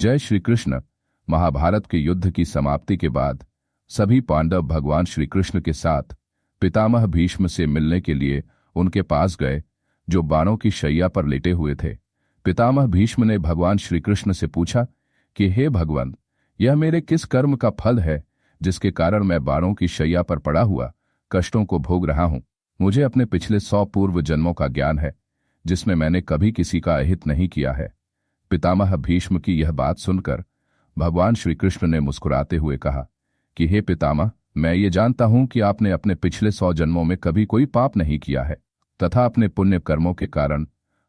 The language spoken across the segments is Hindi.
जय श्री कृष्ण। महाभारत के युद्ध की समाप्ति के बाद सभी पांडव भगवान श्री कृष्ण के साथ पितामह भीष्म से मिलने के लिए उनके पास गए, जो बाणों की शैया पर लेटे हुए थे। पितामह भीष्म ने भगवान श्री कृष्ण से पूछा कि हे भगवान, यह मेरे किस कर्म का फल है जिसके कारण मैं बाणों की शैया पर पड़ा हुआ कष्टों को भोग रहा हूं। मुझे अपने पिछले 100 पूर्व जन्मों का ज्ञान है, जिसमें मैंने कभी किसी का अहित नहीं किया है। पितामह भीष्म की यह बात सुनकर भगवान श्री कृष्ण ने मुस्कुराते हुए कहा कि हे पितामह, मैं ये जानता हूं कि आपने अपने पिछले 100 जन्मों में कभी कोई पाप नहीं किया है तथा अपने पुण्य कर्मों के कारण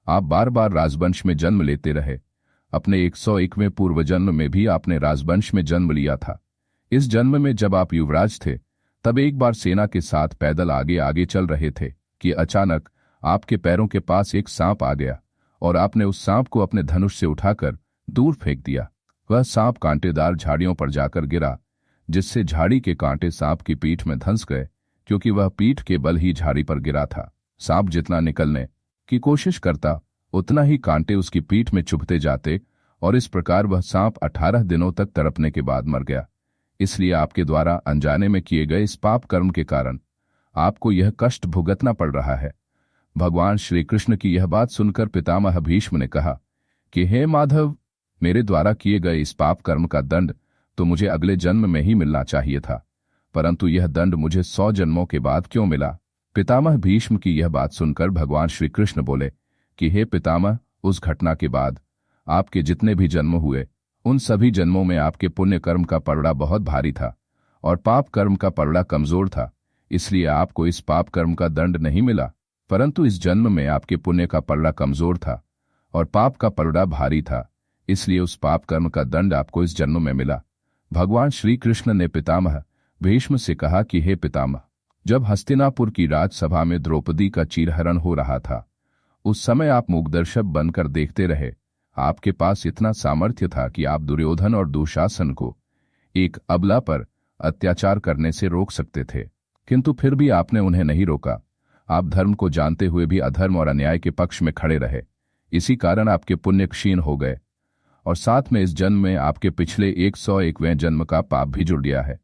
आप बार बार राजवंश में जन्म लेते रहे। अपने 101वें पूर्व जन्म में भी आपने राजवंश में जन्म लिया था। इस जन्म में जब आप युवराज थे, तब एक बार सेना के साथ पैदल आगे आगे चल रहे थे कि अचानक आपके पैरों के पास एक सांप आ गया और आपने उस सांप को अपने धनुष से उठाकर दूर फेंक दिया। वह सांप कांटेदार झाड़ियों पर जाकर गिरा, जिससे झाड़ी के कांटे सांप की पीठ में धंस गए, क्योंकि वह पीठ के बल ही झाड़ी पर गिरा था। सांप जितना निकलने की कोशिश करता, उतना ही कांटे उसकी पीठ में चुभते जाते और इस प्रकार वह सांप 18 दिनों तक तड़पने के बाद मर गया। इसलिए आपके द्वारा अनजाने में किए गए इस पाप कर्म के कारण आपको यह कष्ट भुगतना पड़ रहा है। भगवान श्री कृष्ण की यह बात सुनकर पितामह भीष्म ने कहा कि हे माधव, मेरे द्वारा किए गए इस पाप कर्म का दंड तो मुझे अगले जन्म में ही मिलना चाहिए था, परंतु यह दंड मुझे 100 जन्मों के बाद क्यों मिला। पितामह भीष्म की यह बात सुनकर भगवान श्री कृष्ण बोले कि हे पितामह, उस घटना के बाद आपके जितने भी जन्म हुए, उन सभी जन्मों में आपके पुण्य कर्म का पलड़ा बहुत भारी था और पाप कर्म का पलड़ा कमजोर था। इसलिए आपको इस पाप कर्म का दंड नहीं मिला, परंतु इस जन्म में आपके पुण्य का पलड़ा कमजोर था और पाप का पलड़ा भारी था, इसलिए उस पाप कर्म का दंड आपको इस जन्म में मिला। भगवान श्री कृष्ण ने पितामह भीष्म से कहा कि हे पितामह, जब हस्तिनापुर की राजसभा में द्रौपदी का चीरहरण हो रहा था, उस समय आप मूकदर्शक बनकर देखते रहे। आपके पास इतना सामर्थ्य था कि आप दुर्योधन और दुशासन को एक अबला पर अत्याचार करने से रोक सकते थे, किंतु फिर भी आपने उन्हें नहीं रोका। आप धर्म को जानते हुए भी अधर्म और अन्याय के पक्ष में खड़े रहे। इसी कारण आपके पुण्य क्षीण हो गए और साथ में इस जन्म में आपके पिछले 101वें जन्म का पाप भी जुड़ गया है।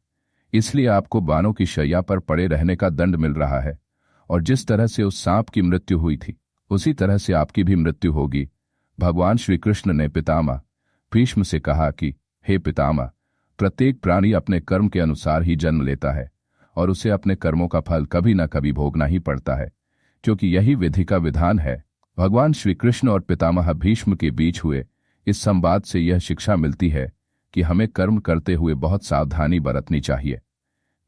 इसलिए आपको बाणों की शैया पर पड़े रहने का दंड मिल रहा है और जिस तरह से उस सांप की मृत्यु हुई थी, उसी तरह से आपकी भी मृत्यु होगी। भगवान श्री कृष्ण ने पितामह भीष्म से कहा कि हे पितामह, प्रत्येक प्राणी अपने कर्म के अनुसार ही जन्म लेता है और उसे अपने कर्मों का फल कभी न कभी भोगना ही पड़ता है, क्योंकि यही विधि का विधान है। भगवान श्री कृष्ण और पितामह भीष्म के बीच हुए इस संवाद से यह शिक्षा मिलती है कि हमें कर्म करते हुए बहुत सावधानी बरतनी चाहिए,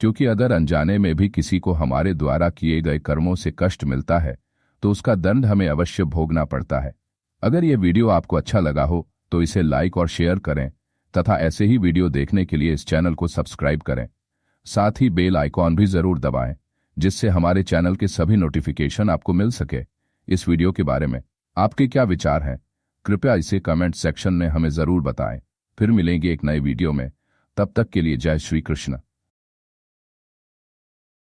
क्योंकि अगर अनजाने में भी किसी को हमारे द्वारा किए गए कर्मों से कष्ट मिलता है तो उसका दंड हमें अवश्य भोगना पड़ता है। अगर यह वीडियो आपको अच्छा लगा हो तो इसे लाइक और शेयर करें तथा ऐसे ही वीडियो देखने के लिए इस चैनल को सब्सक्राइब करें। साथ ही बेल आइकॉन भी जरूर दबाएं, जिससे हमारे चैनल के सभी नोटिफिकेशन आपको मिल सके। इस वीडियो के बारे में आपके क्या विचार हैं, कृपया इसे कमेंट सेक्शन में हमें जरूर बताएं। फिर मिलेंगे एक नए वीडियो में, तब तक के लिए जय श्री कृष्ण।